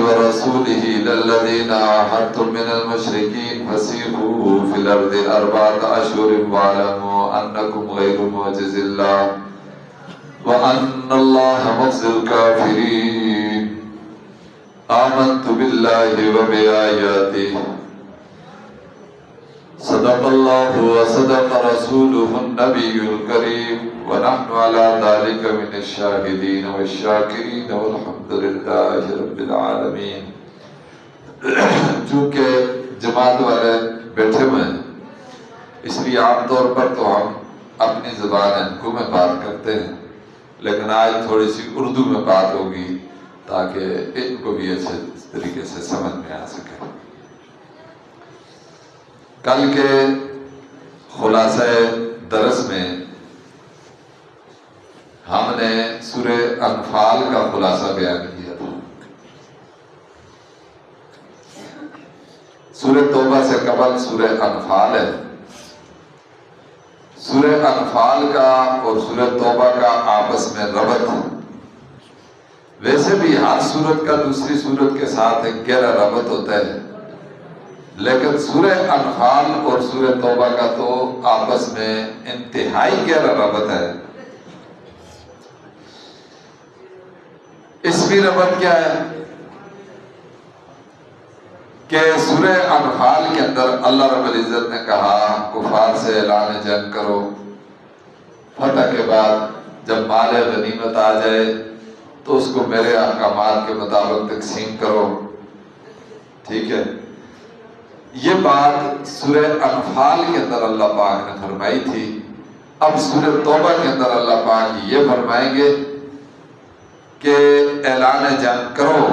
ورسوله إلى الذين عاهدتم من المشركين فسيحوا في الأرض 4 أشهر واعلموا أنكم غير معجز الله وأن الله مخزي الكافرين آمنت بالله وبآياته صدق الله وصدق رسوله النبي الكريم ونحن على ذلك من الشاهدين والشاكرين والحمد لله رب العالمین۔ چونکہ جماعت والے بیٹھے ہوئے ہیں اس لیے عام طور پر تو ہم اپنی زبان ہندکو میں بات کرتے ہیں، لیکن آج تھوڑی سی اردو میں بات ہوگی تاکہ ان کو بھی اچھے طریقے سے سمجھ میں آ سکے۔ کل کے خلاصہ درس میں ہم نے سورہ انفال کا خلاصہ بیان کیا تھا۔ سورہ توبہ سے قبل سورہ انفال ہے۔ سورہ انفال کا اور سورہ توبہ کا آپس میں ربط ہے۔ ویسے بھی ہر سورت کا دوسری سورت کے ساتھ ایک گہرا ربط ہوتا ہے، لیکن سورہ انفال اور سورہ توبہ کا تو آپس میں انتہائی گہرا ربط ہے۔ اس میں ربط کیا ہے کہ سورہ انفال کے اندر اللہ رب العزت نے کہا کفار سے اعلان جنگ کرو، فتح کے بعد جب مال غنیمت آ جائے تو اس کو میرے احکامات کے مطابق تقسیم کرو، ٹھیک ہے۔ یہ بات سورہ انفال کے اندر اللہ پاک نے فرمائی تھی۔ اب سورہ توبہ کے اندر اللہ پاک یہ فرمائیں گے کہ اعلان جنگ کرو،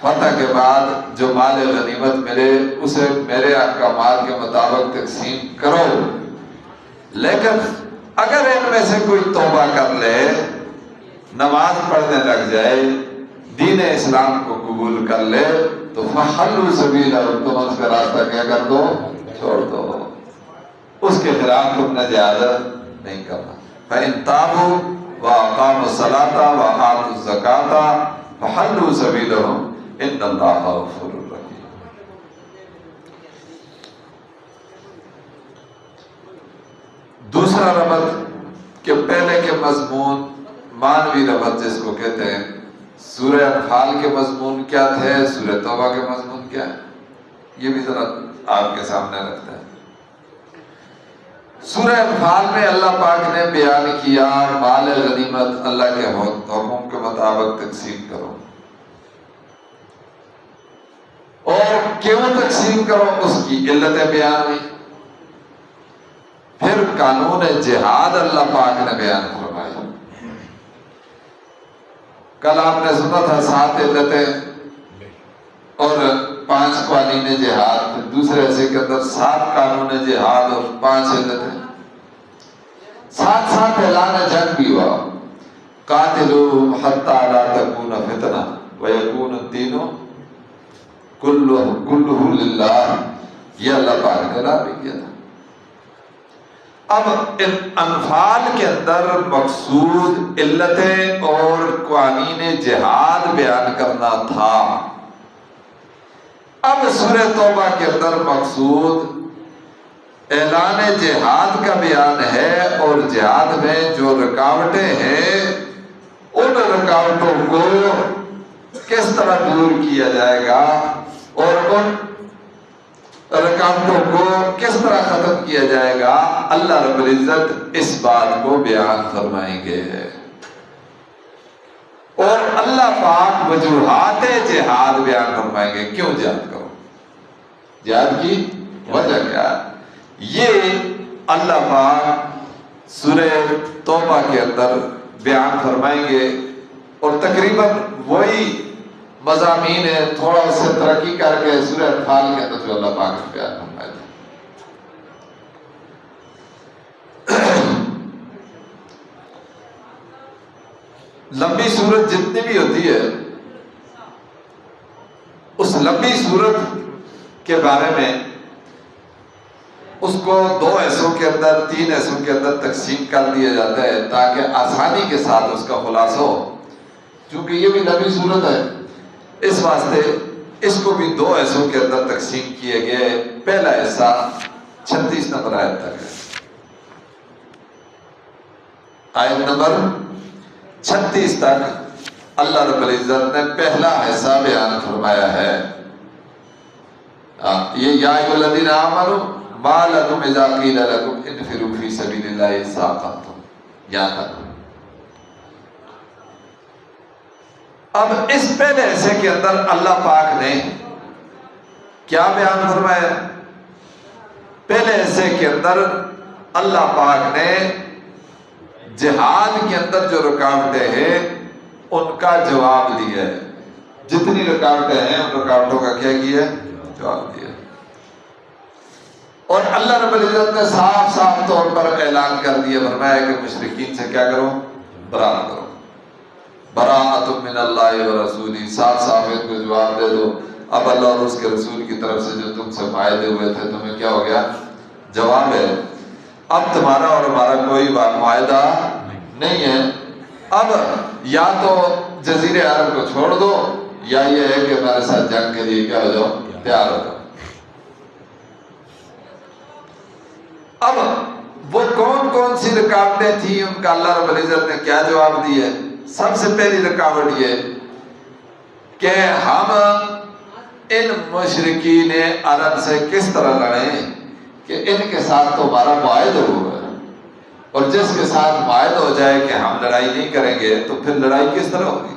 فتح کے بعد جو مال غنیمت ملے اسے میرے احکامات کے مطابق تقسیم کرو، لیکن اگر ان میں سے کوئی توبہ کر لے، نماز پڑھنے لگ جائے، دین اسلام کو قبول کر لے تو فحلوا سبیلہ، تم اس کا راستہ کیا کر دو، چھوڑ دو، اس کے خلاف تم نے جہاد نہیں کرنا۔ فَإِن تَابُوا وَأَقَامُوا الصَّلَاةَ وَآتُوا الزَّكَاةَ فَحَلُّوا سَبِيلَهُمْ إِنَّ اللَّهَ غَفُورٌ رَحِيمٌ۔ دوسرا ربط کہ پہلے کے مضمون معنوی ربط جس کو کہتے ہیں، سورہ انفال کے مضمون کیا تھے، سورہ توبہ کے مضمون کیا ہے، یہ بھی ذرا آپ کے سامنے رکھتے ہیں۔ سورہ انفال میں اللہ پاک نے بیان کیا مال غنیمت اللہ کے حکم کے مطابق تقسیم کرو، اور کیوں تقسیم کرو اس کی علتیں بیان ہوئی۔ پھر قانون جہاد اللہ پاک نے بیان فرمائی۔ کل آپ نے سنا تھا 7 علتیں اور 5 قوانین جہاد، پھر دوسرے حصے کے اندر 7 قانون جہاد اور 5 علتیں، ساتھ ساتھ اعلان جنگ بھی ہوا، قاتلوہم حتی لا تکون فتنہ ویکون الدین کلہ للہ، یہ اللہ پاک نے اعلان بھی کیا تھا۔ اب ان انفال کے اندر مقصود علتیں اور قوانین جہاد بیان کرنا تھا۔ اب سورہ توبہ کے اندر مقصود اعلان جہاد کا بیان ہے، اور جہاد میں جو رکاوٹیں ہیں ان رکاوٹوں کو کس طرح دور کیا جائے گا اور ان رکاوٹوں کو کس طرح ختم کیا جائے گا، اللہ رب العزت اس بات کو بیان فرمائیں گے۔ اور اللہ پاک وجوہات جہاد بیان فرمائیں گے، کیوں جہاد کرو، جہاد کی وجہ کیا ہے، یہ اللہ پاک سورہ توبہ کے اندر بیان فرمائیں گے۔ اور تقریباً وہی مضامین ہے، تھوڑا اس سے ترقی کر کے سورہ انفال کے اندر جو اللہ پاک نے بیان فرمائے تھے۔ لمبی سورت جتنی بھی ہوتی ہے، اس لمبی سورت کے بارے میں اس کو 2 حصوں کے اندر 3 حصوں کے اندر تقسیم کر دیا جاتا ہے تاکہ آسانی کے ساتھ اس کا خلاصہ ہو، چونکہ یہ بھی لمبی سورت ہے اس واسطے اس کو بھی دو حصوں کے اندر تقسیم کیے گئے. پہلا حصہ 36 نمبر آیت تک ہے. آیت نمبر 36 تک اللہ رب العزت نے پہلا حصہ بیان فرمایا ہے. یہ یا ایھا الذین آمنوا ما لکم اذا قیل لکم انفروا فی سبیل اللہ ثاقلتم. یہاں تک. اب اس پہلے حصے کے اندر اللہ پاک نے کیا بیان فرمایا؟ پہلے حصے کے اندر اللہ پاک نے جہاد کے اندر جو رکاوٹیں ہیں ان کا جواب دیا ہے. جتنی رکاوٹیں ہیں ان رکاوٹوں کا کیا کیا ہے؟ جواب دیا. اور اللہ رب العزت نے صاف صاف طور پر اعلان کر دیا، فرمایا کہ مشرکین سے کیا کرو؟ برات کرو. براءۃ من اللہ ورسولہ. صاف صاف ان کو جواب دے دو. اب اللہ اور اس کے رسول کی طرف سے جو تم سے معاہدے ہوئے تھے تمہیں کیا ہو گیا؟ جواب ہے. اب تمہارا اور ہمارا کوئی معاہدہ نہیں ہے. اب یا تو جزیرے عرب کو چھوڑ دو یا یہ ہے کہ ہمارے ساتھ جنگ کے لیے کیا ہو جاؤ؟ تیار ہو جاؤ. اب وہ کون کون سی رکاوٹیں تھیں ان کا اللہ رب العزت نے کیا جواب دیا؟ سب سے پہلی رکاوٹ یہ کہ ہم ان مشرکین عرب سے کس طرح لڑیں کہ ان کے ساتھ تو ہمارا معاہدہ ہوا ہے، اور جس کے ساتھ معاہدہ ہو جائے کہ ہم لڑائی نہیں کریں گے تو پھر لڑائی کس طرح ہوگی؟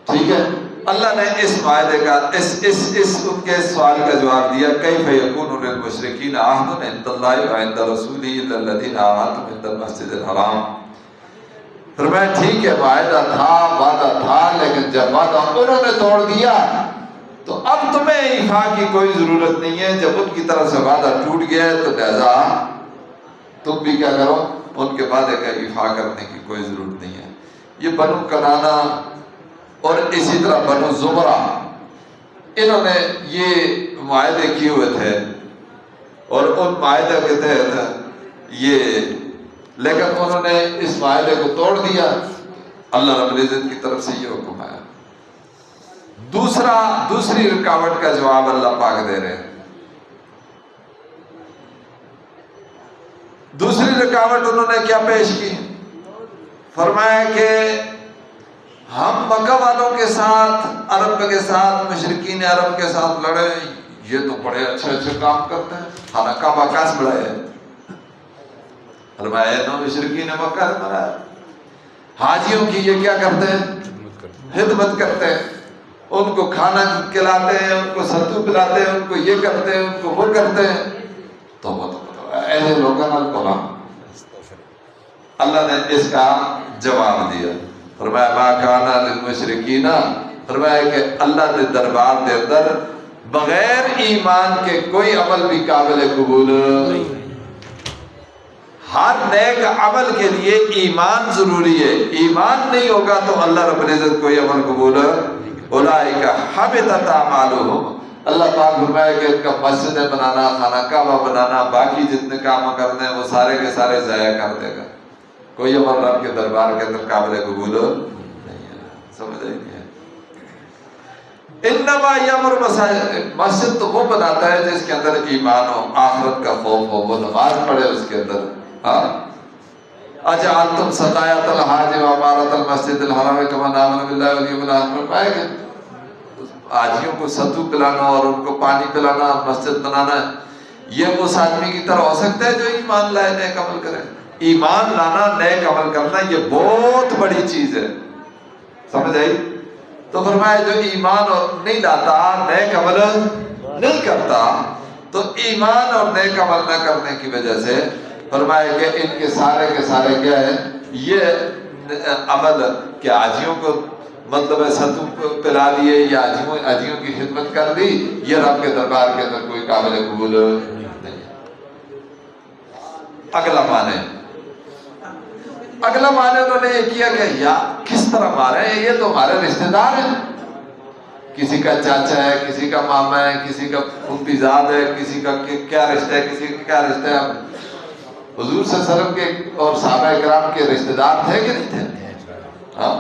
ٹھیک ہے. اللہ نے اس معاہدے کا اس ان کے سوال کا جواب دیا. کیف یکون للمشرکین عہد عند اللہ وعند رسولہ الا الذین عاہدتم عند المسجد الحرام. فرمایا ٹھیک ہے معاہدہ تھا، وعدہ تھا، لیکن جب وعدہ انہوں نے توڑ دیا تو اب تمہیں ایفا کی کوئی ضرورت نہیں ہے. جب ان کی طرف سے وعدہ ٹوٹ گیا تو لہذا تم بھی کیا کرو؟ ان کے وعدے کا ایفا کرنے کی کوئی ضرورت نہیں ہے. یہ بنو کنانہ اور اسی طرح بنو زمرہ انہوں نے یہ معاہدے کیے ہوئے تھے اور ان معاہدے کے تحت لیکن انہوں نے اس معاہدے کو توڑ دیا. اللہ رب العزت کی طرف سے یہ حکم آیا. دوسری رکاوٹ کا جواب اللہ پاک دے رہے ہیں. دوسری رکاوٹ انہوں نے کیا پیش کی؟ فرمایا کہ ہم مکہ والوں کے ساتھ، عرب کے ساتھ، مشرکین عرب کے ساتھ لڑے، یہ تو بڑے اچھے اچھے کام کرتے ہیں، خانہ کعبہ کاس بڑھائے. فرمایا نو مشرکین مکہ نے بنایا. حاجیوں کی یہ کیا کرتے ہیں؟ خدمت کرتے ہیں. ان کو کھانا کھلاتے ہیں، ان کو ستو پلاتے ہیں، ان کو یہ کرتے ہیں، ان کو وہ کرتے ہیں. تو ایسے لوگوں کو اللہ نے اس کا جواب دیا. فرمایا ما کان للمشرکین، فرمایا کہ اللہ کے دربار کے اندر بغیر ایمان کے کوئی عمل بھی قابل قبول نہیں. ہر نیک عمل کے لیے ایمان ضروری ہے. ایمان نہیں ہوگا تو اللہ رب العزت کوئی عمل قبول اولئک حبطت اعمالهم. اللہ پاک فرمایا کہ ان کا مسجدیں بنانا، خانہ کعبہ بنانا، باقی جتنے کام کرتے ہیں وہ سارے کے سارے ضائع کر دے گا. کوئی عمل رب کے دربار کے اندر قابل قبول نہیں ہے. سمجھ نہیں ہے. انما یامر مساجد، مسجد تو وہ بناتا ہے جس کے اندر ایمان ہو، آخرت کا خوف ہو، وہ نماز پڑھے اس کے اندر. اجعلتم سقایۃ الحاج وعمارۃ المسجد الحرام کمن آمن باللہ والیوم الآخر. پائے کہ حاجیوں کو ستو پلانا اور ان کو پانی پلانا، مسجد بنانا، یہ اس آدمی کی طرح ہو سکتا ہے جو ایمان لائے، نیک عمل کرے؟ ایمان لانا، نیک عمل کرنا یہ بہت بڑی چیز ہے. سمجھ آئی؟ تو فرمایا جو ایمان نہیں لاتا، نیک عمل نہیں کرتا، تو ایمان اور نیک عمل نہ کرنے کی وجہ سے فرمایا کہ ان کے سارے کیا ہے؟ یہ عمل کہ حاجیوں کو مطلب ہے ستو پلا دیے یا حاجیوں کی خدمت کر دی، یہ رب کے دربار کے اندر کوئی قابل قبول نہیں ہے. اگلا معنی انہوں نے یہ کیا کہ یا کس طرح مارے ہیں؟ یہ تو ہمارے رشتہ دار ہیں. کسی کا چاچا ہے، کسی کا ماما ہے، کسی کا پھوپھی زاد ہے، کسی کا کیا رشتہ ہے، کسی کا کیا رشتہ ہے. حضور صلی اللہ علیہ وسلم کے اور صحابہ کرام کے رشتہ دار تھے کہ نہیں تھے؟ ہاں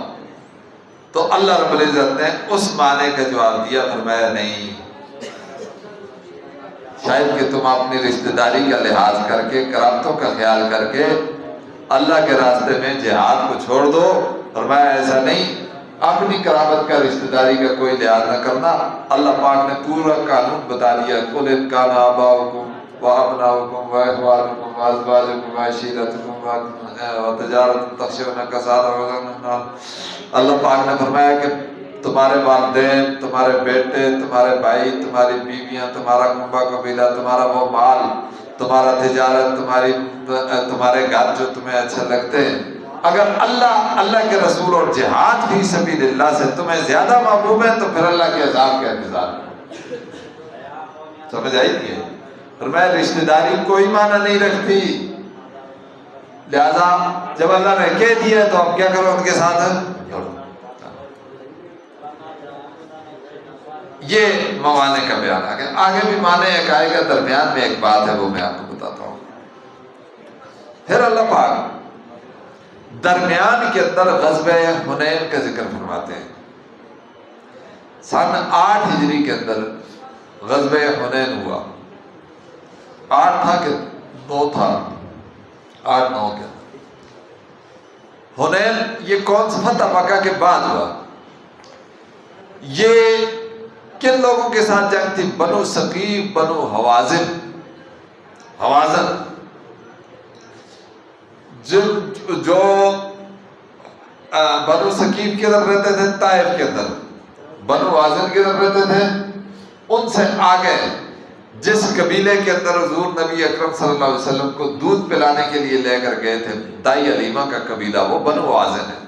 تو اللہ رب العزت نے اس معنی کا جواب دیا، فرمایا نہیں، شاید کہ تم اپنی رشتہ داری کا لحاظ کر کے، کرامتوں کا خیال کر کے اللہ کے راستے میں جہاد کو چھوڑ دو۔ فرمایا ایسا نہیں، اپنی کرامت کا، رشتہ داری کا کوئی لحاظ نہ کرنا۔ اللہ پاک نے پورا قانون بتا دیا، قُلْ إِنْ كَانَ آبَاؤُكُمْ وَأَبْنَاؤُكُمْ وَإِخْوَانُكُمْ وَأَزْوَاجُكُمْ وَعَشِيرَتُكُمْ وَتِجَارَةٌ تَخْشَوْنَ كَسَادَهَا۔ اللہ پاک نے فرمایا کہ تمہارے والدین، تمہارے بیٹے، تمہارے بھائی، تمہاری بیویاں، تمہارا کنبہ قبیلہ، تمہارا وہ مال، تمہارا تجارت، تمہارے گھر جو تمہیں اچھے لگتے ہیں، اگر اللہ کے رسول اور جہاد فی سبیل اللہ سے تمہیں زیادہ محبوب ہے تو پھر اللہ کے عذاب کا انتظار کرو۔ سمجھ آئی نہیں ہے؟ فرمایا رشتہ داری کوئی معنی نہیں رکھتی، لہذا جب اللہ نے کہہ دیا تو اب کیا کرو ان کے ساتھ جوڑو۔ یہ معنی کا بیان آگے بھی معنی ایک آئے گا، درمیان میں ایک بات ہے وہ میں آپ کو بتاتا ہوں۔ پھر اللہ پاک درمیان کے اندر غزوہ حنین کا ذکر فرماتے ہیں۔ سن 8 ہجری کے اندر غزوہ حنین ہوا۔ 8 تھا کہ 9 تھا؟ 8-9 کے حنین یہ کون سا فتح مکہ کے بعد ہوا؟ یہ کن لوگوں کے ساتھ جنگ تھی؟ بنو ثقیف، بنو حوازن جو بنو ثقیف کے اندر رہتے تھے طائف کے اندر، بنو حوازن کے اندر رہتے تھے، ان سے آگے جس قبیلے کے اندر حضور نبی اکرم صلی اللہ علیہ وسلم کو دودھ پلانے کے لیے لے کر گئے تھے، دائی علیمہ کا قبیلہ، وہ بنو حوازن ہے۔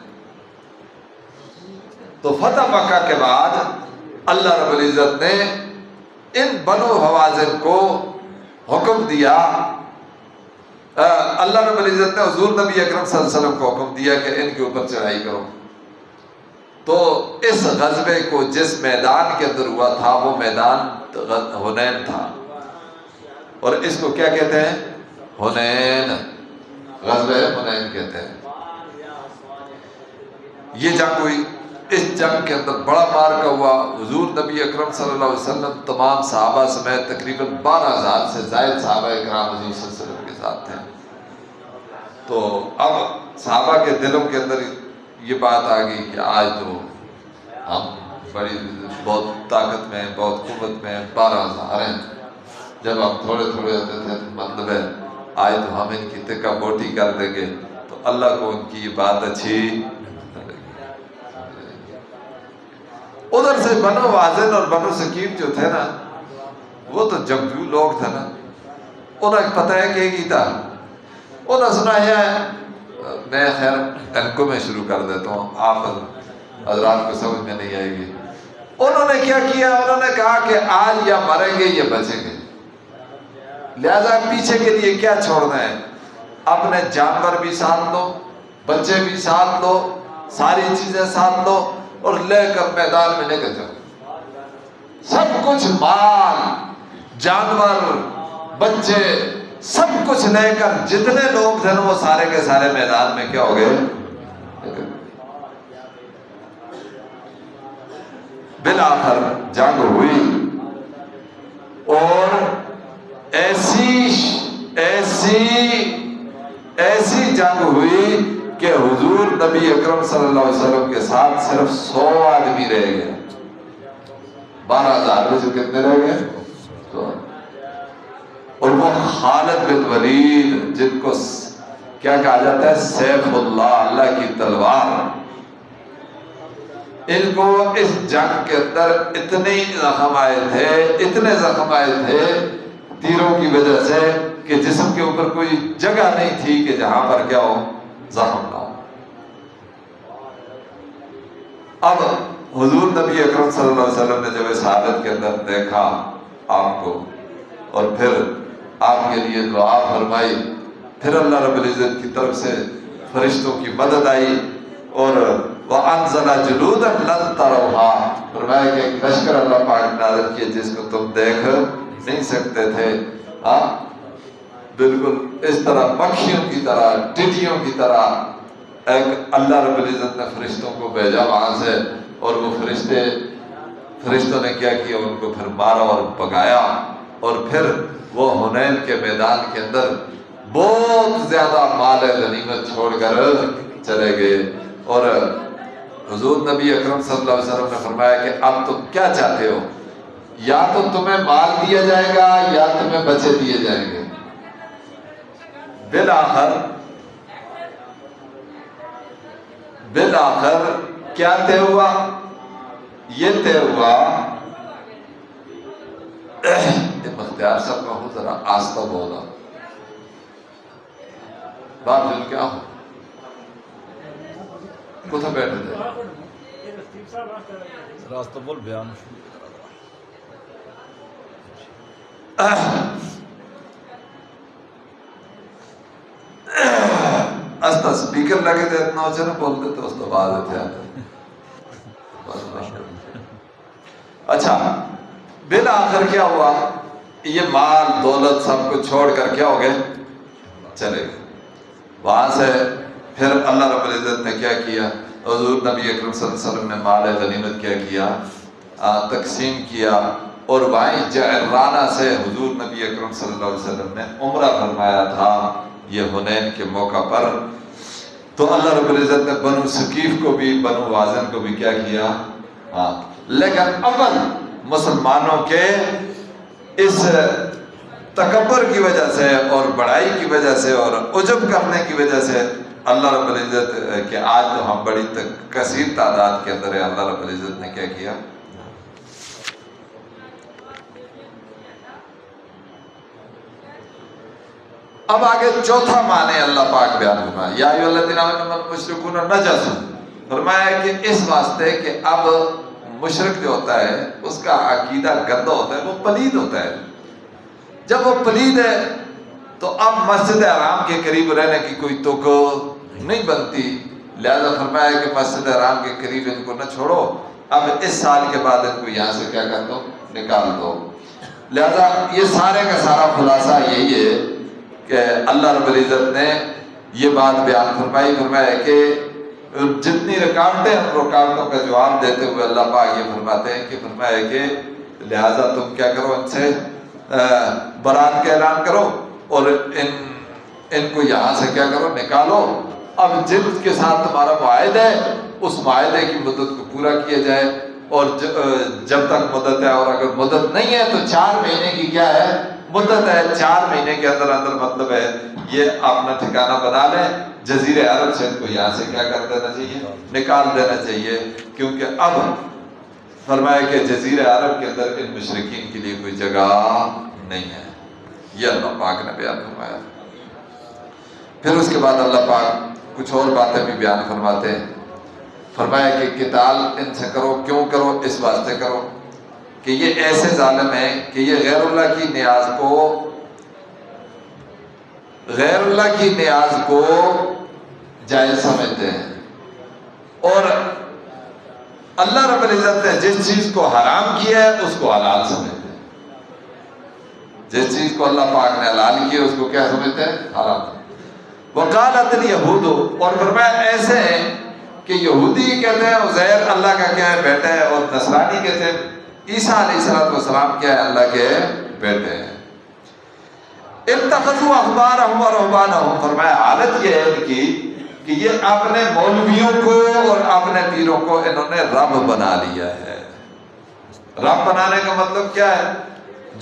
تو فتح مکہ کے بعد اللہ رب العزت نے ان بنو حوازن کو حکم دیا، اللہ رب العزت نے حضور نبی اکرم صلی اللہ علیہ وسلم کو حکم دیا کہ ان کے اوپر چڑھائی کرو۔ تو اس غزوے کو جس میدان کے اندر ہوا تھا وہ میدان حنین تھا، اور اس کو کیا کہتے ہیں؟ حنین، غزوہ حنین کہتے ہیں۔ یہ جنگ ہوئی، اس جنگ کے اندر بڑا مارکا ہوا۔ حضور نبی اکرم صلی اللہ علیہ وسلم تمام صحابہ سمیت تقریباً 12,000 سے زائد صحابہ اکرام حضور صلی اللہ علیہ وسلم کے ساتھ تھے۔ تو اب صحابہ کے دلوں کے اندر یہ بات آ گئی کہ آج تو ہم بہت طاقت میں، بہت قوت میں، 12,000 ہیں، جب ہم تھوڑے تھوڑے ہوتے تھے تو مطلب ہے آج تو ہم ان کی تکہ بوٹی کر دیں گے۔ تو اللہ کو ان کی یہ بات اچھی نہ لگی۔ ادھر سے بنو حوازن اور بنو ثقیف جو تھے نا، وہ تو جنگجو لوگ تھے نا، انہیں پتہ ہے کہ کی تھا، انہیں سنا ہے، میں خیر ان کو میں شروع کر دیتا ہوں، آپ حضرات کو سمجھ میں نہیں آئے گی۔ انہوں نے کیا کیا؟ انہوں نے کہا کہ آج یا مریں گے یا بچیں گے، لہذا پیچھے کے لیے کیا چھوڑنا ہے؟ اپنے جانور بھی ساتھ لو، بچے بھی ساتھ لو، ساری چیزیں ساتھ لو، اور لے کر میدان میں نکل جاؤ۔ سب کچھ، مال، جانور، بچے، سب کچھ لے کر جتنے لوگ تھے وہ سارے کے سارے میدان میں کیا ہو گئے؟ بالآخر جنگ ہوئی، اور ایسی جنگ ہوئی کہ حضور نبی اکرم صلی اللہ علیہ وسلم کے ساتھ صرف 100 آدمی رہ گئے۔ 12,000 میں سے کتنے رہ گئے؟ 100۔ اور وہ خالد بن ولید، جن کو کیا کہا جاتا ہے؟ سیف اللہ، اللہ کی تلوار، ان کو اس جنگ کے اندر اتنے زخم آئے تھے تیروں کی وجہ سے کہ جسم کے اوپر کوئی جگہ نہیں تھی کہ جہاں پر کیا ہو؟ زخم نہ ہو۔ اب حضور نبی اکرم صلی اللہ علیہ وسلم نے جب اس حالت کے اندر دیکھا آپ کو، اور پھر آپ کے لیے دعا فرمائی، پھر اللہ رب العزت کی طرف سے فرشتوں کی مدد آئی، اور وَأَنزَلَ جُلُودًا لَمْ تَرَوْهَا، فرمایا کہ ایک لشکر اللہ پاک نازل کیا جس کو تم دیکھ نہیں سکتے تھے۔ بالکل اس طرح پکھیوں کی طرح، ٹڈیوں کی طرح ایک اللہ رب العزت نے فرشتوں کو بھیجا وہاں سے، اور وہ فرشتوں نے کیا کیا، ان کو پھر مارا اور بگایا، اور پھر وہ حنین کے میدان کے اندر بہت زیادہ مال غنیمت چھوڑ کر چلے گئے۔ اور حضور نبی اکرم صلی اللہ علیہ وسلم نے فرمایا کہ اب تم کیا چاہتے ہو، یا تو تمہیں مال دیا جائے گا یا تمہیں بچے دیے جائیں گے۔ بالآخر کیا طے ہوا؟ یہ طے ہوا، مختار صاحب کا ہو ذرا آستہ بولا، بات جو کیا ہو کتھا بیٹھے تھے راستہ بول بیان استا سپیکر لگے تھے اتنا اچھا نہ بولتے تو اس تو بعد تھے۔ اچھا بالآخر کیا ہوا، یہ مال دولت سب کو چھوڑ کر کیا ہو گئے، چلے گئے وہاں سے۔ پھر اللہ رب العزت نے کیا کیا، حضور نبی اکرم صلی اللہ علیہ وسلم نے مال غنیمت کیا کیا، تقسیم کیا، اور وہیں جعرانہ سے حضور نبی اکرم صلی اللہ علیہ وسلم نے عمرہ فرمایا تھا یہ حنین کے موقع پر۔ تو اللہ رب العزت نے بنو ثقیف کو بھی بنو وازن کو بھی کیا کیا، لیکن اول مسلمانوں کے اس تکبر کی وجہ سے اور بڑائی کی وجہ سے اور عجب کرنے کی وجہ سے اللہ رب العزت کہ آج تو ہم بڑی کثیر تعداد کے اندر ہے، اللہ رب العزت نے کیا کیا، اب آگے چوتھا معنی اللہ پاک بیان فرمایا، یا ایھا الذین آمنوا انما المشرکون نجس، فرمایا کہ اس واسطے کہ اب مشرک جو ہوتا ہے اس کا عقیدہ گندا ہوتا ہے، وہ پلید ہوتا ہے۔ جب وہ پلید ہے تو اب مسجد حرام کے قریب رہنے کی کوئی توقع نہیں بنتی، لہذا فرمایا کہ مسجد حرام کے قریب ان کو نہ چھوڑو، اب اس سال کے بعد ان کو یہاں سے کیا کر دو، نکال دو۔ لہذا یہ سارے کا سارا خلاصہ یہی ہے کہ اللہ رب العزت نے یہ بات بیان فرمایا کہ جتنی رکاوٹیں ان رکاوٹوں کا جواب دیتے ہوئے اللہ پاک یہ فرماتے ہیں کہ فرمایا کہ لہٰذا تم کیا کرو، ان سے برات کا اعلان کرو اور ان کو یہاں سے کیا کرو، نکالو۔ اب جن کے ساتھ تمہارا معاہدہ ہے اس معاہدے کی مدت کو پورا کیا جائے، اور جب تک مدت ہے، اور اگر مدت نہیں ہے تو 4 مہینے کی کیا ہے، مدت ہے، 4 مہینے کے اندر مطلب ہے یہ اپنا ٹھکانہ بنا لیں، جزیرہ عرب سے ان کو یہاں سے کیا کر دینا چاہیے، نکال دینا چاہیے، کیونکہ اب فرمایا کہ جزیرہ عرب کے اندر ان مشرکین کے لیے کوئی جگہ نہیں ہے۔ یہ اللہ پاک نے بیان فرمایا۔ پھر اس کے بعد اللہ پاک کچھ اور باتیں بھی بیان فرماتے ہیں، فرمایا کہ قتال ان سے کرو، کیوں کرو، اس واسطے کرو کہ یہ ایسے ظالم ہیں کہ یہ غیر اللہ کی نیاز کو جائز سمجھتے ہیں، اور اللہ رب العزت نے جس چیز کو حرام کیا ہے اس کو حلال سمجھتے ہیں، جس چیز کو اللہ پاک نے حلال کیا ہے اس کو کیا سمجھتے ہیں، حرام۔ وقالت الیہود، اور فرمایا ایسے ہیں کہ یہودی کہتے ہیں عزیر اللہ کا کیا ہے، بیٹا ہے، اور نصرانی کہتے ہیں عیسیٰ علیہ السلام کیا ہے، اللہ کے بیٹے ہیں۔ اتخذوا احبارهم ورهبانهم، فرمایا حالت یہ ہے ان کی کہ یہ اپنے مولویوں کو اور اپنے پیروں کو انہوں نے رب بنا لیا ہے۔ رب بنانے کا مطلب کیا ہے،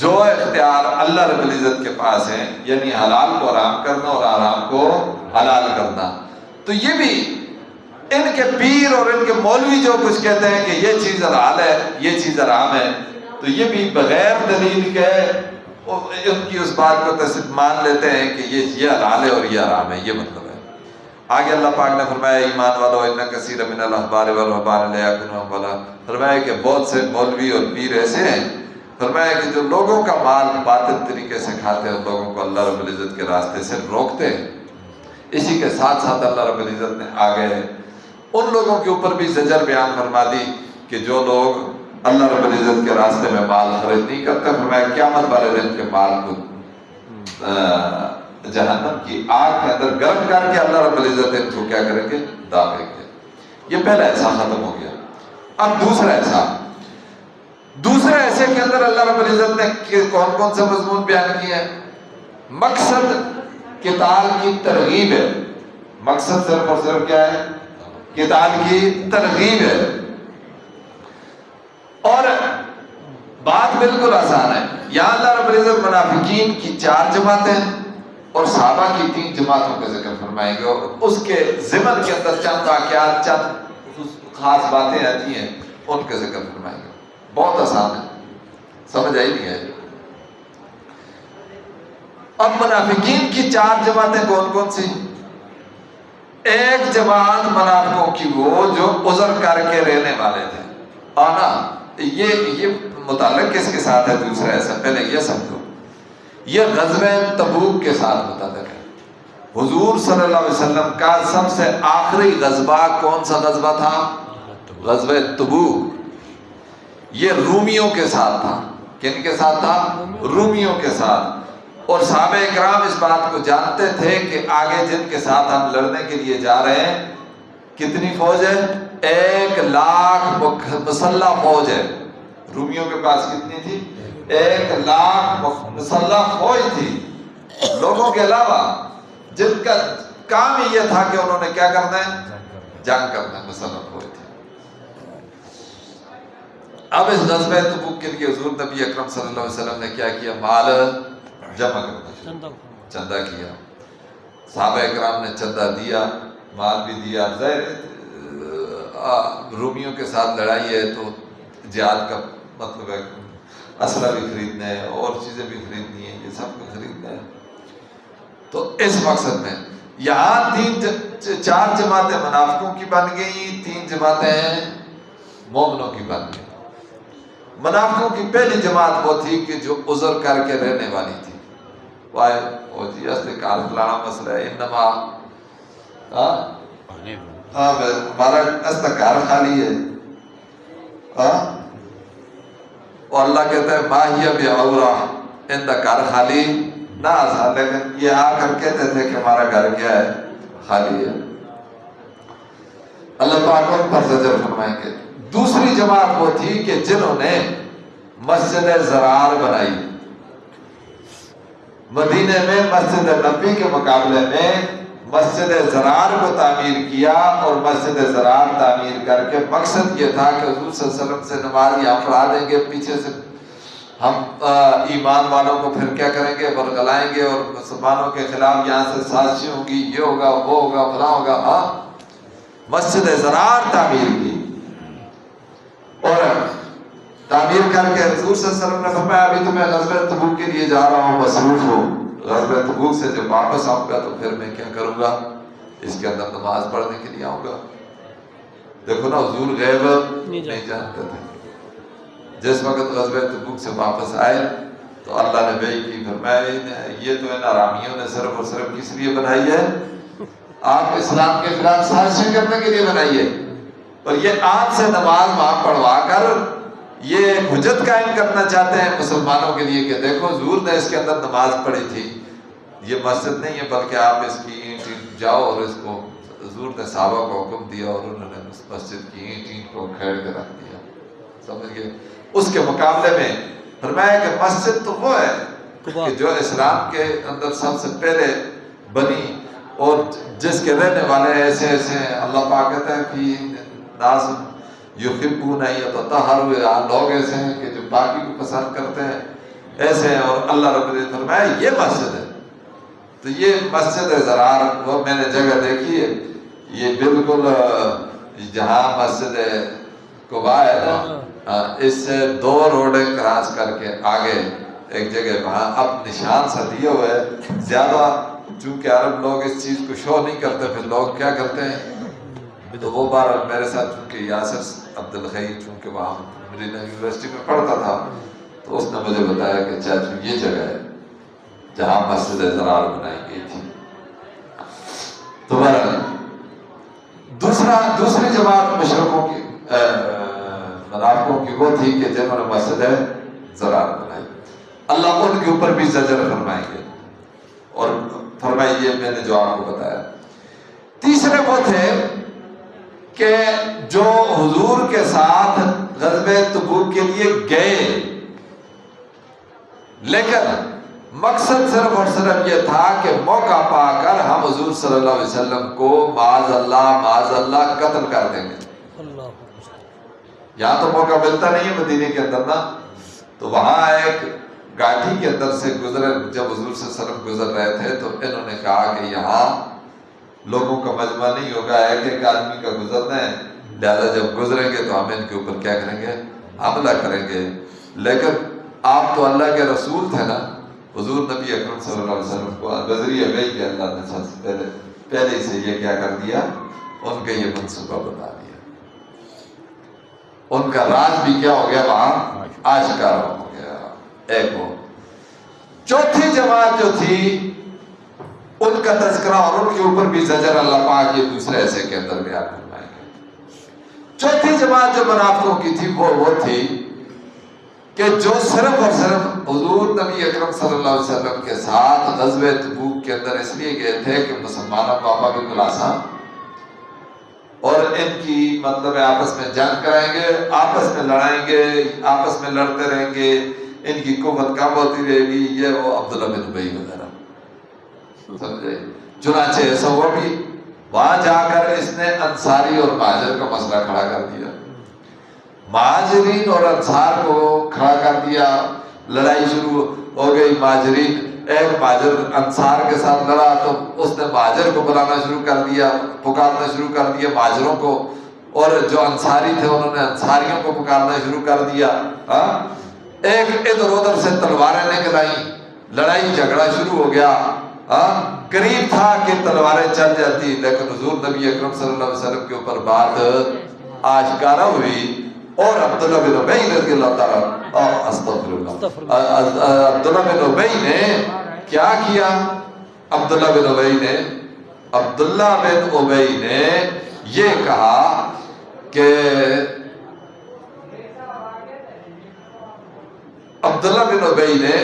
جو اختیار اللہ رب العزت کے پاس ہیں، یعنی حلال کو حرام کرنا اور حرام کو حلال کرنا، تو یہ بھی ان کے پیر اور ان کے مولوی جو کچھ کہتے ہیں کہ یہ چیز حلال ہے، یہ چیز حرام ہے، تو یہ بھی بغیر دلیل کے ان کی اس بات کو مان لیتے ہیں کہ یہ حلال ہے اور یہ حرام ہے، یہ مطلب ہے۔ آگے اللہ پاک نے فرمایا ایمان والو ان کثیر من الاحبار والرہبان لیکونوا ولا، فرمایا کہ بہت سے مولوی اور پیر ایسے ہیں، فرمایا کہ جو لوگوں کا مال باطل طریقے سے کھاتے ہیں، لوگوں کو اللہ رب العزت کے راستے سے روکتے ہیں، اسی کے ساتھ ساتھ اللہ رب العزت نے آگے ان لوگوں کے اوپر بھی زجر بیان فرما دی کہ جو لوگ اللہ رب العزت کے راستے میں مال خرچ نہیں کرتے، فرمایا قیامت والے دن کے مال کو جہنم کی آگ کے اندر گرم کر کے اللہ رب العزت ان کو کیا کریں گے؟ داخلیں گے۔ یہ پہلا ایسا ختم ہو گیا۔ اب دوسرے ایسے کے اندر اللہ رب العزت نے کون کون سے مضمون بیان کیے ہیں؟ مقصد قتال کی ترغیب ہے۔ مقصد صرف اور صرف کیا ہے؟ قتال کی ترغیب ہے۔ اور بات بالکل آسان ہے۔ یہاں اللہ رب العزت منافقین کی 4 جماعتیں اور صحابہ کی 3 جماعتوں کا ذکر فرمائیں گے، اور اس کے ضمن کے اندر چند واقعات، چند خاص باتیں آتی ہیں، ان کا ذکر فرمائیں گے۔ بہت آسان ہے، سمجھ آئی نہیں ہے؟ اب منافقین کی 4 جماعتیں کون کون سی؟ ایک جماعت منافقوں کی وہ جو عذر کر کے رہنے والے تھے، آنا یہ متعلق کس کے ساتھ ہے؟ دوسرا ایسا، پہلے یہ سمجھو، یہ غزوہ تبوک کے ساتھ متعلق ہے۔ حضور صلی اللہ علیہ وسلم کا سب سے آخری غزوہ کون سا غزوہ تھا؟ غزوہ تبوک۔ یہ رومیوں کے ساتھ تھا۔ کن کے ساتھ تھا؟ رومیوں کے ساتھ۔ اور صحابہ اکرام اس بات کو جانتے تھے کہ آگے جن کے ساتھ ہم لڑنے کے لیے جا رہے ہیں کتنی فوج ہے؟ 1,00,000 مسلح فوج ہے۔ رومیوں کے پاس کتنی تھی؟ 1,00,000 مسلح فوج تھی، لوگوں کے علاوہ، جن کا کام ہی یہ تھا کہ انہوں نے کیا کرنا ہے؟ جنگ کرنا ہے، مسلح فوج تھی۔ اب اس غزوہ تبوک کے لیے حضور نبی اکرم صلی اللہ علیہ وسلم نے کیا کیا؟ مال جمع کرنا، چندہ کیا۔ صحابہ اکرام نے چندہ دیا، مال بھی دیا۔ ظاہر رومیوں کے ساتھ لڑائی ہے تو جہاد کا مطلب ہے اسلحہ بھی خریدنا ہے اور چیزیں بھی خریدنی ہیں، یہ سب کو خریدنا ہے۔ تو اس مقصد میں یہاں 4 جماعتیں منافقوں کی بن گئی، 3 جماعتیں مومنوں کی بن گئی۔ منافقوں کی پہلی جماعت وہ تھی کہ جو عذر کر کے رہنے والی تھی۔ وائے او جی استقال فلانا مسئلہ ہے، انما ہمارا استقال خالی ہے، اور اللہ کہتا ہے ماہیہ بعورہ، ان دا گھر خالی نہ تھا، لیکن یہ آ کر کہتے تھے کہ ہمارا گھر کیا ہے؟ خالی ہے۔ اللہ پاک ان پر زجر فرمائیں گے۔ دوسری جماعت وہ تھی کہ جنہوں نے مسجد زرار بنائی۔ مدینے میں مسجد نبی کے مقابلے میں مسجد زرار کو تعمیر کیا، اور مسجد زرار تعمیر کر کے مقصد یہ تھا کہ حضور صلی اللہ علیہ وسلم سے نماز یہاں پڑھا دیں گے، پیچھے سے ہم ایمان والوں کو پھر کیا کریں گے؟ برگلائیں گے، اور مسلمانوں کے خلاف یہاں سے سازشیں ہوں گی، یہ ہوگا، وہ ہوگا، فلاں ہوگا۔ مسجد زرار تعمیر کی، اور تعمیر کر کے حضور صلی اللہ علیہ وسلم نے فرمایا ابھی تو میں غزوہ تبوک کے لیے جا رہا ہوں، مصروف ہوں، غزوہ تبوک سے جب واپس آؤں گا تو پھر میں کیا کروں گا؟ اس کے اندر نماز پڑھنے کے لیے آؤں گا۔ دیکھو نا، حضور غیب نہیں جانتے تھے۔ جس وقت غزوہ تبوک سے واپس آئے تو اللہ نے وحی کی، فرمایا یہ تو ان آرامیوں نے صرف اور صرف کس لیے بنائی ہے؟ آپ اسلام کے خلاف سازشیں کرنے کے لیے بنائی ہے، اور یہ آپ سے نماز وہاں پڑھوا کر یہ حجت قائم کرنا چاہتے ہیں مسلمانوں کے لیے کہ دیکھو حضور نے اس کے اندر نماز پڑھی تھی، یہ مسجد نہیں ہے بلکہ آپ اس کی اینٹ جاؤ، اور اس کو حضور نے صحابہ کو حکم دیا اور انہوں نے اس مسجد کی اینٹ کو کھیڑ کے رکھ دیا۔ سمجھ گئے؟ اس کے مقابلے میں فرمایا کہ مسجد تو وہ ہے کہ جو اسلام کے اندر سب سے پہلے بنی، اور جس کے رہنے والے ایسے ایسے ہیں۔ اللہ پاک کہتا ہے کہ ناس یحبون ان یتطہروا، لوگ ایسے ہیں کہ جو پاکی کو پسند کرتے ہیں، ایسے ہیں۔ اور اللہ رب العزت فرمایا یہ مسجد ہے۔ تو یہ مسجد زرار، وہ میں نے جگہ دیکھی ہے، یہ بالکل جہاں مسجد قباء ہے نا، اس سے 2 روڈیں کراس کر کے آگے ایک جگہ وہاں اب نشان سا دیے ہوئے ہے۔ زیادہ چونکہ عرب لوگ اس چیز کو شو نہیں کرتے، پھر لوگ کیا کرتے ہیں؟ تو وہ بار میرے ساتھ چونکہ یاسر عبدالخیر چونکہ وہاں مدینہ یونیورسٹی میں پڑھتا تھا، تو اس نے مجھے بتایا کہ چاچو یہ جگہ ہے جہاں مسجد زرار بنائی گئی تھی۔ تو دوسری جماعت مشرکوں کی منافقوں کی وہ تھی کہ جنہوں نے مسجد زرار بنائی۔ اللہ ان کے اوپر بھی زجر فرمائیں گے، اور فرمائیے میں نے جو آپ کو بتایا۔ تیسرے وہ تھے کہ جو حضور کے ساتھ غزوہ تبوک کے لیے گئے، لیکن مقصد صرف اور صرف یہ تھا کہ موقع پا کر ہم حضور صلی اللہ علیہ وسلم کو معاذ اللہ قتل کر دیں گے۔ یہاں تو موقع ملتا نہیں ہے مدینے کے اندر نا، تو وہاں ایک گاٹھی کے اندر سے گزرے، جب حضور صلی اللہ علیہ وسلم گزر رہے تھے تو انہوں نے کہا کہ یہاں لوگوں کا مجمع نہیں ہوگا، ایک آدمی کا گزرنا ہے، لہذا جب گزریں گے تو ہم ان کے اوپر کیا کریں گے؟ حملہ کریں گے۔ لیکن آپ تو اللہ کے رسول تھے نا، حضور نبی اکرم صلی اللہ علیہ وسلم کو بذریعہ وحی کے اللہ نے سب سے پہلے سے یہ کیا کر دیا، ان کا یہ منصوبہ بتا دیا، ان کا راز بھی کیا ہو گیا وہاں آشکار ہو گیا۔ ایک وہ چوتھی جماعت جو تھی ان کا تذکرہ اور ان کے اوپر بھی زجر اللہ پاک یہ دوسرے ایسے کے اندر بیان فرمائیں گے۔ چوتھی جماعت جو منافقوں کی تھی وہ تھی کہ جو صرف اور صرف حضور نبی اکرم صلی اللہ علیہ وسلم کے ساتھ غزوہ تبوک کے اندر اس لیے گئے تھے کہ مسلمانوں کو آپا بالکل آسان اور ان کی مطلب آپس میں جنگ کرائیں گے، آپس میں لڑائیں گے، آپس میں لڑتے رہیں گے، ان کی قوت کم ہوتی رہے گی، یہ وہ عبداللہ بن ابی وغیرہ سمجھے۔ چنانچہ ایسا ہوا بھی وہاں جا کر اس نے انصاری اور مہاجر کا مسئلہ کھڑا کر دیا، مہاجرین اور انصار کو کھڑا کر دیا، لڑائی شروع ہو گئی۔ مہاجرین، ایک مہاجر انصار کے ساتھ لڑا تو اس نے مہاجر کو بلانا شروع کر دیا، پکارنا شروع کر دیا مہاجروں کو، اور جو انصاری تھے انہوں نے انصاریوں کو پکارنا شروع کر دیا۔ ایک ادھر ادھر سے تلواریں نکل آئیں، لڑائی جھگڑا شروع ہو گیا۔ قریب تھا کہ تلواریں چل جاتی، لیکن حضور نبی اکرم صلی اللہ علیہ وسلم کے اوپر بات آشکارا ہوئی، اور عبداللہ بن ابی رضی اللہ تعالیٰ عبداللہ بن ابی نے کیا کیا؟ عبداللہ بن ابی نے یہ کہا کہ عبداللہ بن ابی نے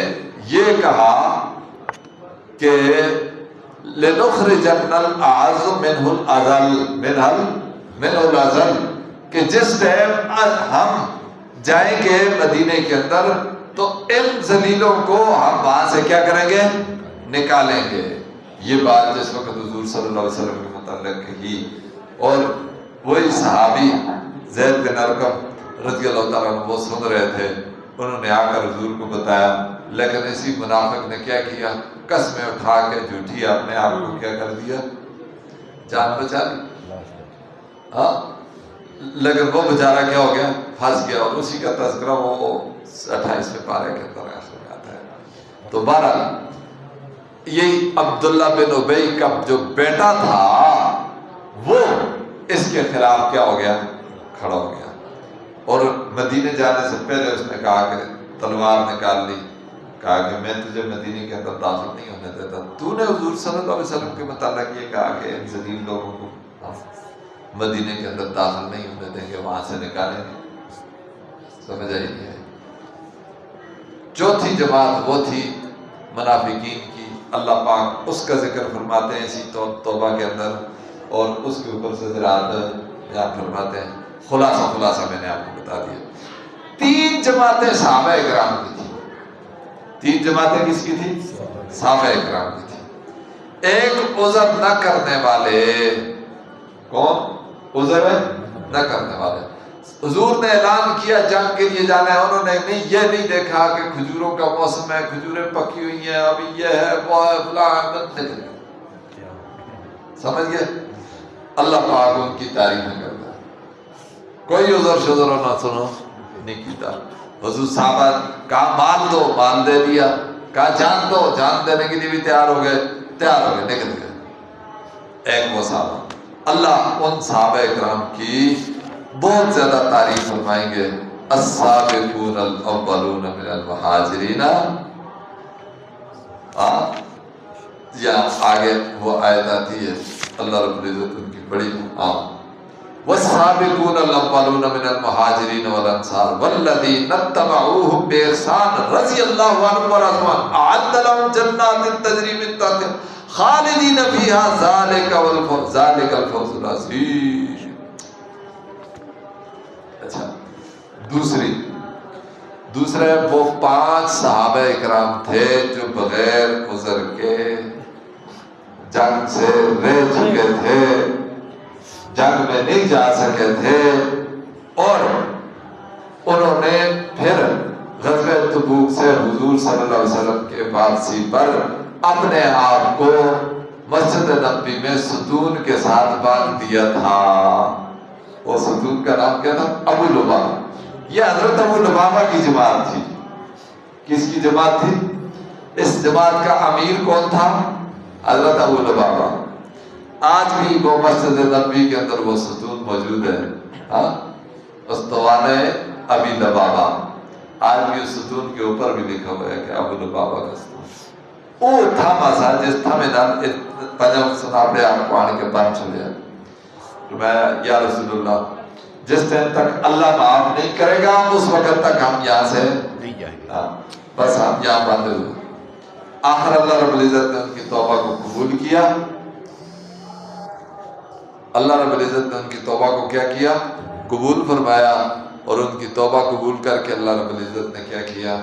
یہ کہا کہ لنخرجن الاعز منہ الاذل، کہ جس ٹائم ہم جائیں گے مدینے کے اندر تو ان ذلیلوں کو ہم وہاں سے کیا کریں گے؟ نکالیں گے۔ یہ بات جس وقت حضور صلی اللہ علیہ وسلم کے متعلق کہی، اور وہی صحابی زید بن ارقم رضی اللہ تعالیٰ عنہ وہ سن رہے تھے، انہوں نے آ کر حضور کو بتایا، لیکن اسی منافق نے کیا کیا؟ قسمیں اٹھا کے جھوٹی اپنے آپ کو کیا کر دیا؟ جان بچا لی۔ ہاں، لیکن وہ بیچارہ کیا ہو گیا؟ پھنس گیا، اور اسی کا تذکرہ وہ 28ویں پارے کے اندر آتا ہے۔ تو بہرحال یہی عبداللہ بن ابی کا جو بیٹا تھا وہ اس کے خلاف کیا ہو گیا؟ کھڑا ہو گیا، اور مدینے جانے سے پہلے اس نے کہا کہ تلوار نکال لی، کہا کہ میں تجھے مدینے کے اندر داخل نہیں ہونے دیتا، تو نے حضور صلی اللہ علیہ وسلم کے متعلق یہ کہا کہ ان ذلیل لوگوں کو مدینے کے اندر داخل نہیں ہونے دیں گے، وہاں سے نکالیں گے۔ سمجھ آئی نہیں ہے؟ چوتھی جماعت وہ تھی منافقین کی، اللہ پاک اس کا ذکر فرماتے ہیں اسی توبہ کے اندر، اور اس کے اوپر سے زراعت بیان فرماتے ہیں۔ خلاصہ میں نے آپ کو بتا دیا۔ 3 جماعتیں صحابہ اکرام کی تھی۔ 3 جماعتیں کس کی تھی؟ صحابہ اکرام کی تھی۔ ایک عذر نہ کرنے والے، کون؟ عذر نہ کرنے والے۔ حضور نے اعلان کیا جنگ کے لیے جانا ہے، انہوں نے یہ نہیں دیکھا کہ کھجوروں کا موسم ہے، کھجوریں پکی ہوئی ہیں، ابھی یہ ہے وہ ہے فلاں، سمجھ گئے؟ اللہ پاک ان کی تعریف نہیں کرتا، کوئی عذر شذر نہ سنو نہیں کیتا۔ حضور صحابہ کہا مال دو، مال دے دیا، کہا جان دو، جان دینے کے لیے بھی تیار ہو گئے، نکل گئے۔ ایک وہ صحابہ، اللہ ان صحابہ اکرام کی بہت زیادہ تعریف فرمائیں گے۔ السابقون الاولون من المہاجرین، یا آگے وہ آیت آتی ہے، اللہ رب العزت ان کی بڑی والسابقون الاولون من المہاجرین والانصار والذین اتبعوهم بإحسان رضی اللہ عنہم ورضوا عنہ اعد لهم جنات تجری من تحتها خالدین فیہا ذالک الفوز العظیم۔ اچھا دوسرے وہ 5 صحابہ اکرام تھے جو بغیر عذر کے جنگ سے رہ چکے تھے، جنگ میں نہیں جا سکے تھے، اور انہوں نے پھر غزوہ تبوک سے حضور صلی اللہ علیہ وسلم کے واپسی پر اپنے آپ کو مسجد نبوی میں ستون کے ساتھ باندھ دیا تھا۔ وہ ستون کا نام کیا تھا؟ ابو لبابہ۔ یہ حضرت ابو لبابہ کی جماعت تھی۔ کس کی جماعت تھی؟ اس جماعت کا امیر کون تھا؟ حضرت ابو لبابہ۔ آج بھی وہ مسجد نبوی کے اندر وہ ستون موجود ہے، استوانہ ابی لبابہ۔ آج بھی اس ستون کے اوپر بھی لکھا ہوا ہے کہ ابو لبابہ کا ستون۔ وہ تھا مسا جس تھا میں پنجم سنا پہ آپ کو آنے کے بعد چلے میں یا رسول اللہ جس دن تک اللہ معاف نہیں کرے گا اس وقت تک ہم یہاں سے نہیں جائیں گے، بس ہم یہاں باندھے ہوئے۔ آخر اللہ رب العزت نے ان کی توبہ کو قبول کیا۔ اللہ رب العزت نے ان کی توبہ کو کیا کیا؟ قبول فرمایا، اور ان کی توبہ قبول کر کے اللہ رب العزت نے کیا کیا؟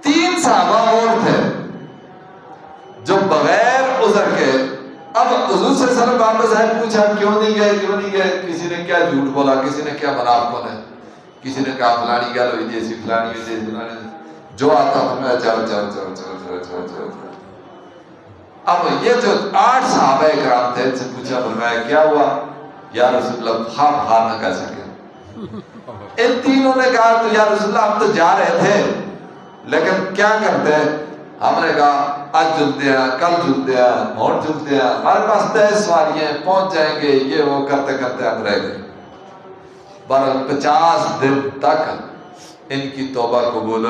3 صحابہ اور تھے جو بغیر عذر کے، اب حضور صلی اللہ علیہ وسلم واپس آئے، پوچھا کیوں نہیں گئے؟ کسی نے کیا جھوٹ بولا، کسی نے کیا منافقوں نے، کسی نے کہا فلانی گل ہوئی جیسی، فلانی ہوئی جیسی، فلانی جو آتا فرمایا چلو۔ اب یہ جو 8 صحابہ کرام تھے ان سے پوچھا، فرمایا کیا ہوا؟ یا رسول اللہ ہم ہار نہ کہہ سکے۔ ان تینوں نے کہا تو یا رسول اللہ ہم تو جا رہے تھے لیکن کیا کرتے ہیں؟ ہم نے کہا آج جلتے ہیں، کل جلتے ہیں، ہون جلتے ہیں، ہمارے پاس 10 سواریاں پہنچ جائیں گے، یہ وہ کرتے کرتے ہم رہ گئے۔ 50 دن تک ان کی توبہ قبول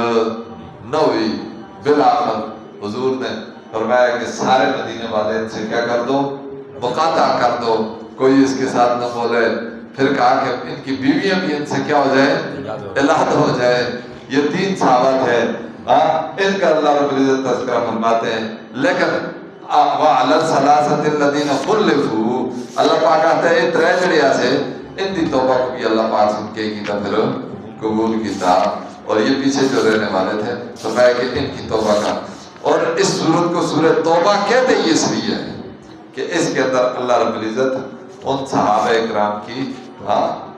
نہ ہوئی۔ بالآخر حضور نے فرمایا کہ سارے مدینے والے ان سے کیا کر دو؟ مقاطع کر دو، کوئی اس کے ساتھ نہ بولے۔ پھر کہا کہ ان کی بیویاں بھی ان سے کیا ہو جائے؟ الحاد ہو جائے۔ یہ 3 صحابہ تھے، ان کا اللہ رب العزت تذکرہ فرماتے ہیں۔ لیکن وَعَلَى الثَّلَاثَةِ الَّذِينَ خُلِّفُوا، اللہ پاک کہتے ہیں 3 جڑیا سے ان دی توبہ کو بھی اللہ پاک سن کے کی پھر قبول کیتا، اور یہ پیچھے جو رہنے والے تھے فرمایا کہ ان کی توبہ کا۔ اور اس سورت کو سورۃ توبہ کہتے ہی اس لیے ہے کہ اس کے اندر اللہ رب العزت ان صحابہ اکرام کی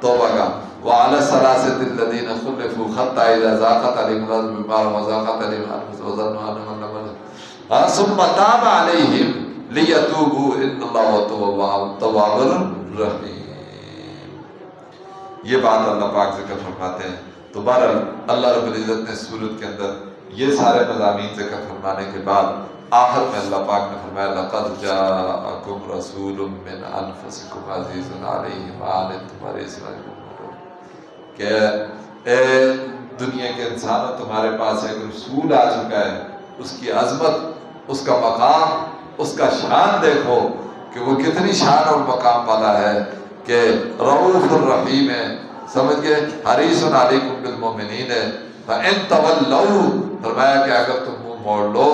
توبہ کا وَعَلَى الثَّلَاثَةِ الَّذِينَ خُلِّفُوا حَتَّىٰ إِذَا ضَاقَتْ عَلَيْهِمُ الْأَرْضُ بِمَا رَحُبَتْ وَضَاقَتْ عَلَيْهِمْ أَنفُسُهُمْ وَظَنُّوا أَنَّهُمْ لَا مَلْجَأَ ثُمَّ تَابَ عَلَيْهِمْ لِيَتُوبُوا إِنَّ اللَّهَ هُوَ التَّوَّابُ الرَّحِيمُ۔ یہ بات اللہ پاک ذکر فرماتے ہیں۔ تو بہرحال اللہ رب العزت نے سورت کے اندر یہ سارے مضامین ذکر فرمانے کے بعد آخر میں اللہ پاک نے فرمایا لَقَدْ جَاءَكُمْ رَسُولٌ مِّنْ أَنفُسِكُمْ عَزِيزٌ عَلَيْهِ مَا عَنِتُّمْ حَرِيصٌ عَلَيْكُمْ کہ اے دنیا کے انسانوں تمہارے پاس ایک رسول آ چکا ہے، اس کی عظمت، اس کا مقام، اس کا شان دیکھو کہ وہ کتنی شان اور مقام والا ہے کہ رؤوف الرحیم ہے، سمجھ گئے؟ حریص علیکم بالمؤمنین ہے۔ فَإِن تَوَلَّوْا، فرمایا کہ اگر تم منہ موڑ لو